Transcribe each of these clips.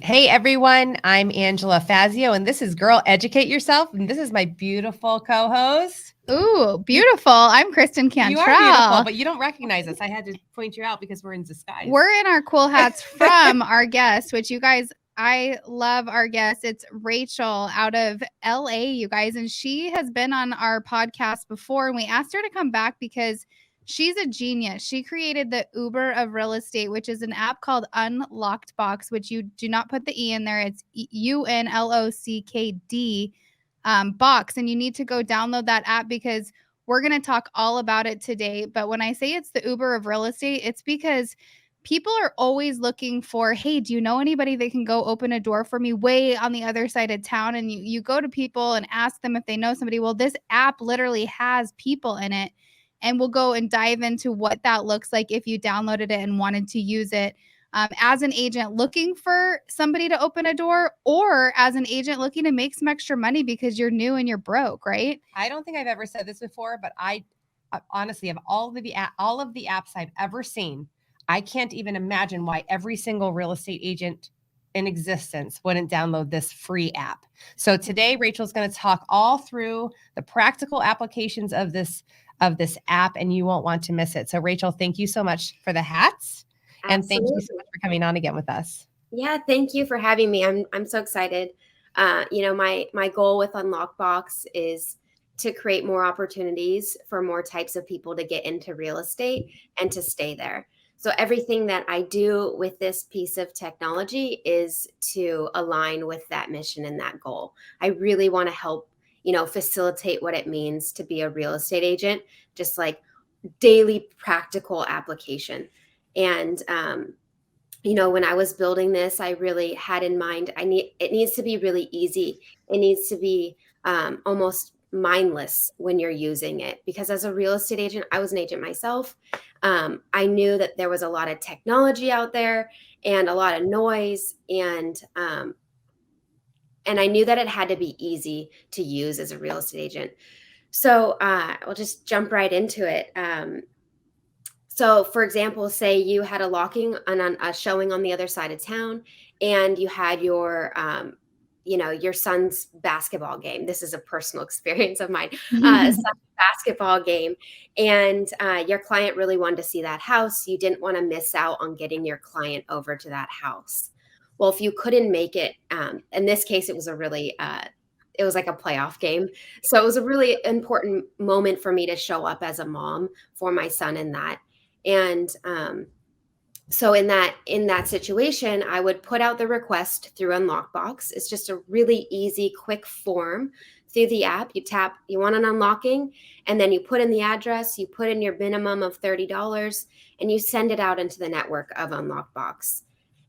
Hey everyone, I'm Angela Fazio, and this is Girl Educate Yourself, and this is my beautiful co-host. Ooh, beautiful. I'm Kristen Cantrell. You are beautiful, but you don't recognize us. I had to point you out because we're in disguise. We're in our cool hats from our guest, which you guys, I love our guest. It's Rachel out of LA, you guys, and she has been on our podcast before, and we asked her to come back because she's a genius. She created the Uber of real estate, which is an app called UnlockdBox, which you do not put the E in there. It's UNLOCKD box. And you need to go download that app because we're going to talk all about it today. But when I say it's the Uber of real estate, it's because people are always looking for, hey, do you know anybody that can go open a door for me way on the other side of town? And you go to people and ask them if they know somebody. Well, this app literally has people in it. And we'll go and dive into what that looks like if you downloaded it and wanted to use it as an agent looking for somebody to open a door, or as an agent looking to make some extra money because you're new and you're broke, right? I don't think I've ever said this before, but I honestly, of all of the apps I've ever seen, I can't even imagine why every single real estate agent in existence wouldn't download this free app. So today, Rachel's going to talk all through the practical applications of this app, and you won't want to miss it. So Rachel, thank you so much for the hats. Absolutely. And thank you so much for coming on again with us. Yeah, thank you for having me. I'm so excited. My goal with UnlockdBox is to create more opportunities for more types of people to get into real estate and to stay there. So everything that I do with this piece of technology is to align with that mission and that goal. I really want to help, facilitate what it means to be a real estate agent, just like daily practical application. And, when I was building this, I really had in mind, it needs to be really easy. It needs to be almost mindless when you're using it, because as a real estate agent, I was an agent myself. I knew that there was a lot of technology out there and a lot of noise, and I knew that it had to be easy to use as a real estate agent. So we'll just jump right into it. So, for example, say you had a locking on a showing on the other side of town, and you had your son's basketball game. This is a personal experience of mine. Son's basketball game, and your client really wanted to see that house. You didn't want to miss out on getting your client over to that house. Well, if you couldn't make it, in this case, it was it was like a playoff game. So it was a really important moment for me to show up as a mom for my son in that. And so in that situation, I would put out the request through UnlockdBox. It's just a really easy, quick form through the app. You tap, you want an unlocking, and then you put in the address, you put in your minimum of $30, and you send it out into the network of UnlockdBox.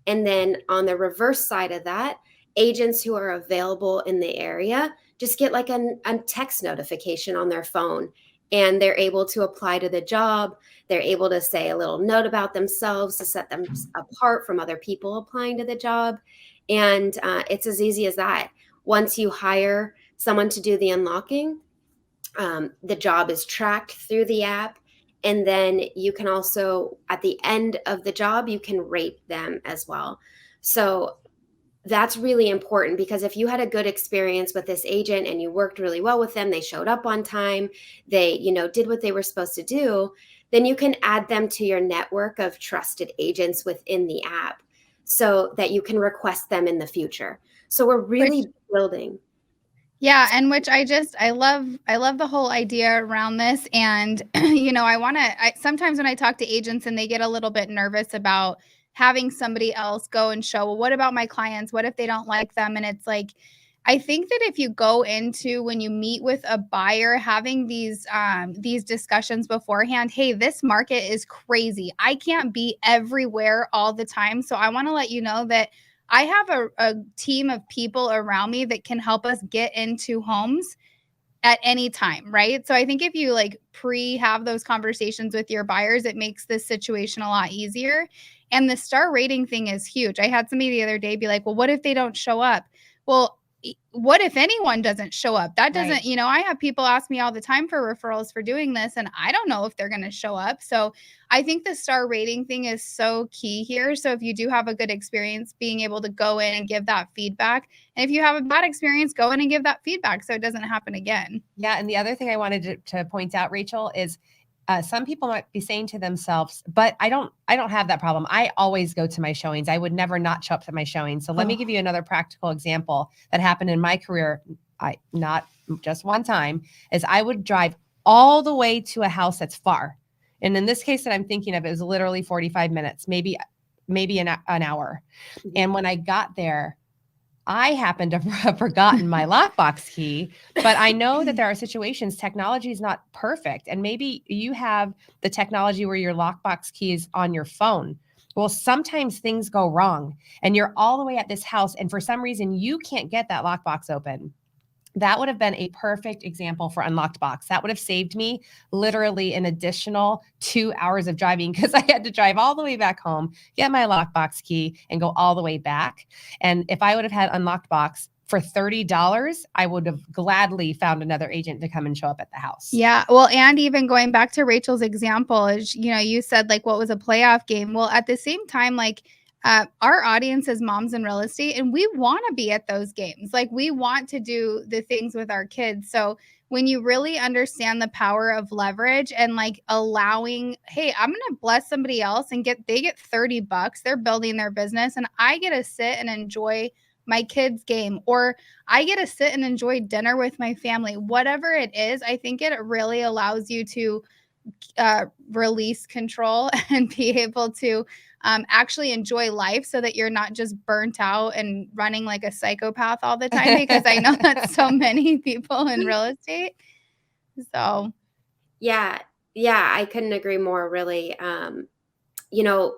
And then on the reverse side of that, agents who are available in the area just get like a text notification on their phone, and they're able to apply to the job. They're able to say a little note about themselves to set them apart from other people applying to the job. And it's as easy as that. Once you hire someone to do the unlocking, the job is tracked through the app. And then you can also, at the end of the job, you can rate them as well. So that's really important, because if you had a good experience with this agent and you worked really well with them, they showed up on time, they, did what they were supposed to do, then you can add them to your network of trusted agents within the app so that you can request them in the future. So we're really building. Yeah. And which I love the whole idea around this. And, sometimes when I talk to agents and they get a little bit nervous about having somebody else go and show, well, what about my clients? What if they don't like them? And it's like, I think that if you go into, when you meet with a buyer, having these discussions beforehand, hey, this market is crazy. I can't be everywhere all the time. So I want to let you know that I have a team of people around me that can help us get into homes at any time, right? So I think if you have those conversations with your buyers, it makes this situation a lot easier. And the star rating thing is huge. I had somebody the other day be like, well, what if they don't show up? Well, what if anyone doesn't show up? That doesn't, Right. you know, I have people ask me all the time for referrals for doing this, and I don't know if they're going to show up. So I think the star rating thing is so key here. So if you do have a good experience, being able to go in and give that feedback. And if you have a bad experience, go in and give that feedback so it doesn't happen again. Yeah. And the other thing I wanted to point out, Rachel, is some people might be saying to themselves, but I don't have that problem. I always go to my showings. I would never not show up to my showings. So let me give you another practical example that happened in my career. Not just one time, is I would drive all the way to a house that's far. And in this case that I'm thinking of, it was literally 45 minutes, maybe an hour. And when I got there, I happen to have forgotten my lockbox key, but I know that there are situations, technology is not perfect. And maybe you have the technology where your lockbox key is on your phone. Well, sometimes things go wrong and you're all the way at this house, and for some reason you can't get that lockbox open. That would have been a perfect example for UnlockdBox. That would have saved me literally an additional 2 hours of driving, because I had to drive all the way back home, get my lockbox key, and go all the way back. And if I would have had UnlockdBox for $30, I would have gladly found another agent to come and show up at the house. Yeah. Well, and even going back to Rachel's example, is, you know, you said like, what was a playoff game? Well, at the same time, like, our audience is moms in real estate, and we want to be at those games. Like, we want to do the things with our kids. So when you really understand the power of leverage and like allowing, hey, I'm going to bless somebody else and they get $30, they're building their business, and I get to sit and enjoy my kids' game, or I get to sit and enjoy dinner with my family, whatever it is. I think it really allows you to release control and be able to actually enjoy life, so that you're not just burnt out and running like a psychopath all the time, because I know that's so many people in real estate. So Yeah, I couldn't agree more, really. You know,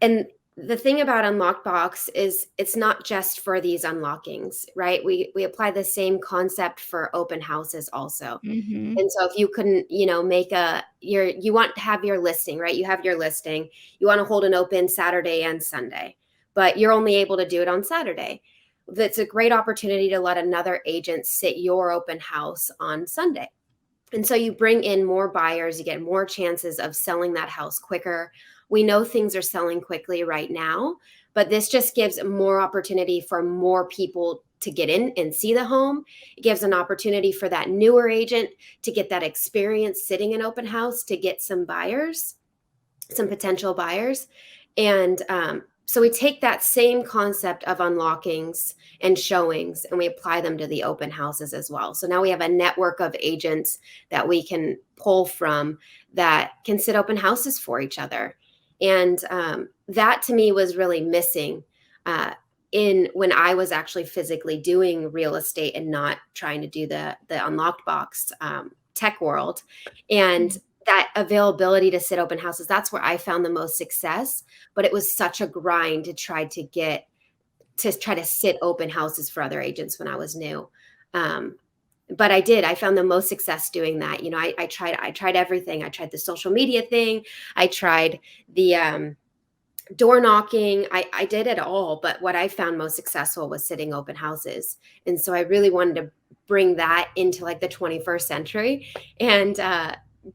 and the thing about UnlockdBox is it's not just for these unlockings, right? We apply the same concept for open houses also. mhm. And so if you couldn't, you know, you want to have your listing, right? You have your listing, you want to hold an open Saturday and Sunday, but you're only able to do it on Saturday. That's a great opportunity to let another agent sit your open house on Sunday. And so you bring in more buyers, you get more chances of selling that house quicker. We know things are selling quickly right now, but this just gives more opportunity for more people to get in and see the home. It gives an opportunity for that newer agent to get that experience sitting in open house, to get some buyers, some potential buyers. And so we take that same concept of unlockings and showings, and we apply them to the open houses as well. So now we have a network of agents that we can pull from that can sit open houses for each other. And that to me was really missing in when I was actually physically doing real estate and not trying to do the UnlockdBox tech world. And that availability to sit open houses, that's where I found the most success. But it was such a grind to try to sit open houses for other agents when I was new. But I found the most success doing that. You know, I tried everything. I tried the social media thing. I tried the door knocking. I did it all. But what I found most successful was sitting open houses. And so I really wanted to bring that into like the 21st century and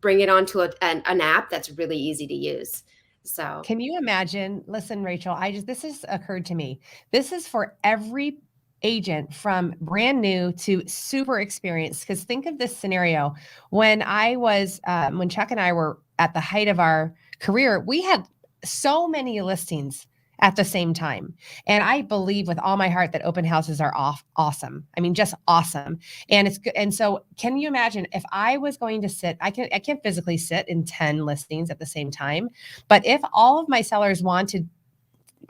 bring it onto an app that's really easy to use. So Can you imagine? Listen, Rachel, this has occurred to me. This is for every agent from brand new to super experienced. Because think of this scenario. When Chuck and I were at the height of our career, we had so many listings at the same time. And I believe with all my heart that open houses are awesome. I mean, just awesome. And it's good. And so can you imagine if I was going to sit, I can't physically sit in 10 listings at the same time. But if all of my sellers wanted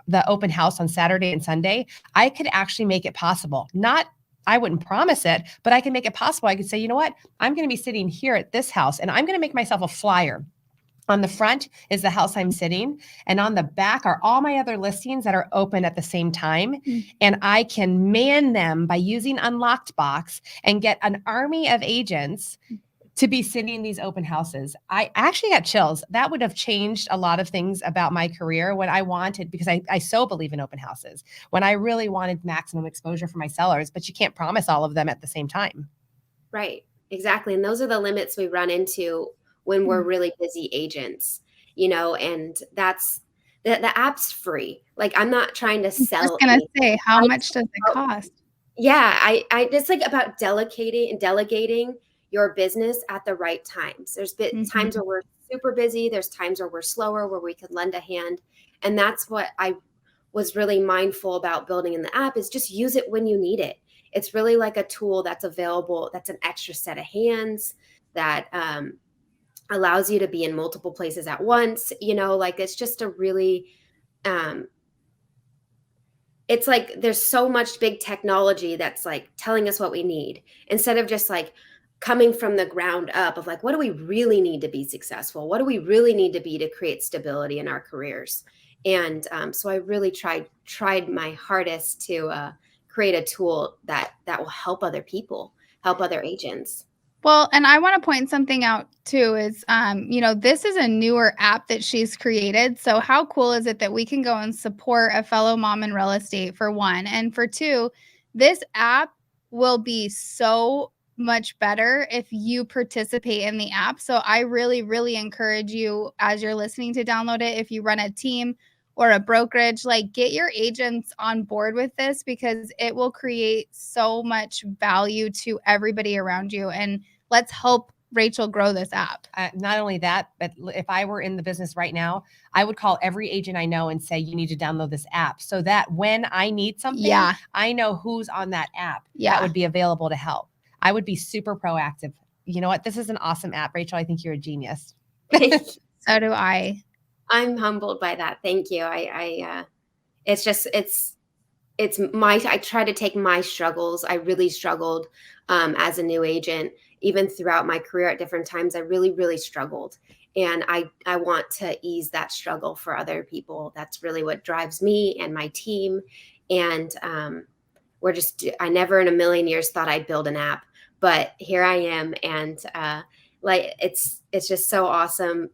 the open house on Saturday and Sunday, I could actually make it possible. I wouldn't promise it, but I can make it possible. I could say, you know what? I'm going to be sitting here at this house, and I'm going to make myself a flyer. On the front is the house I'm sitting, and on the back are all my other listings that are open at the same time. And I can man them by using UnlockdBox and get an army of agents to be sitting in these open houses. I actually got chills. That would have changed a lot of things about my career when I wanted, because I so believe in open houses, when I really wanted maximum exposure for my sellers, but you can't promise all of them at the same time. Right. Exactly. And those are the limits we run into when we're really busy agents, and that's the app's free. Like, I'm not trying to I was sell just gonna anything. say, how I much does it cost? Yeah, I it's like about delegating your business at the right times. There's times where we're super busy, there's times where we're slower, where we could lend a hand. And that's what I was really mindful about building in the app, is just use it when you need it. It's really like a tool that's available, that's an extra set of hands that allows you to be in multiple places at once. Like, it's just a really um, it's like there's so much big technology that's like telling us what we need, instead of just like coming from the ground up of like, what do we really need to be successful? What do we really need to be to create stability in our careers? And so I really tried my hardest to create a tool that will help other people, help other agents. Well, and I want to point something out too is, this is a newer app that she's created. So how cool is it that we can go and support a fellow mom in real estate, for one, and for two, this app will be so much better if you participate in the app. So I really, really encourage you, as you're listening, to download it. If you run a team or a brokerage, like, get your agents on board with this, because it will create so much value to everybody around you. And let's help Rachel grow this app. Not only that, but if I were in the business right now, I would call every agent I know and say, you need to download this app, so that when I need something, I know who's on that app that would be available to help. I would be super proactive. You know what? This is an awesome app, Rachel. I think you're a genius. So do I. I'm humbled by that. Thank you. It's just, I try to take my struggles. I really struggled as a new agent, even throughout my career at different times. I really, really struggled. And I want to ease that struggle for other people. That's really what drives me and my team. And I never in a million years thought I'd build an app, but here I am. And like, it's just so awesome.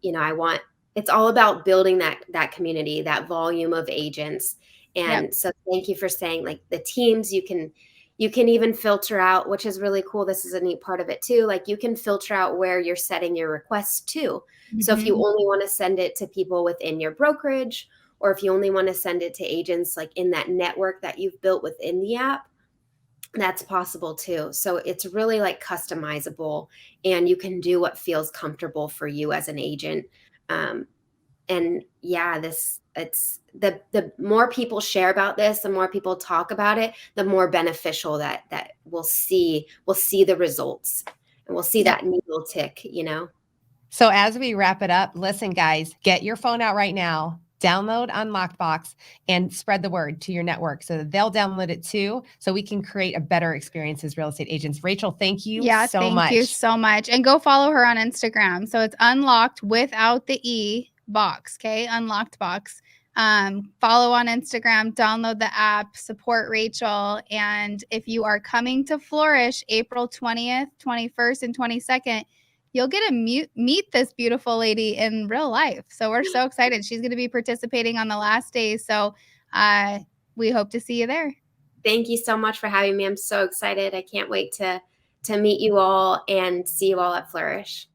It's all about building that community, that volume of agents. And so thank you for saying, like, the teams, you can even filter out, which is really cool. This is a neat part of it too. Like, you can filter out where you're setting your requests to. So if you only want to send it to people within your brokerage, or if you only want to send it to agents like in that network that you've built within the app, that's possible too. So it's really like customizable, and you can do what feels comfortable for you as an agent. And yeah, it's the more people share about this, the more people talk about it, the more beneficial that we'll see the results, and we'll see that needle tick, So as we wrap it up, listen, guys, get your phone out right now, download UnlockdBox, and spread the word to your network so that they'll download it too, so we can create a better experience as real estate agents. Rachel, thank you so much. Thank you so much. And go follow her on Instagram. So it's unlocked without the E box. Okay. UnlockdBox. Follow on Instagram, download the app, support Rachel. And if you are coming to Flourish April 20th, 21st, and 22nd, you'll get to meet this beautiful lady in real life. So we're so excited. She's going to be participating on the last day. So we hope to see you there. Thank you so much for having me. I'm so excited. I can't wait to meet you all and see you all at Flourish.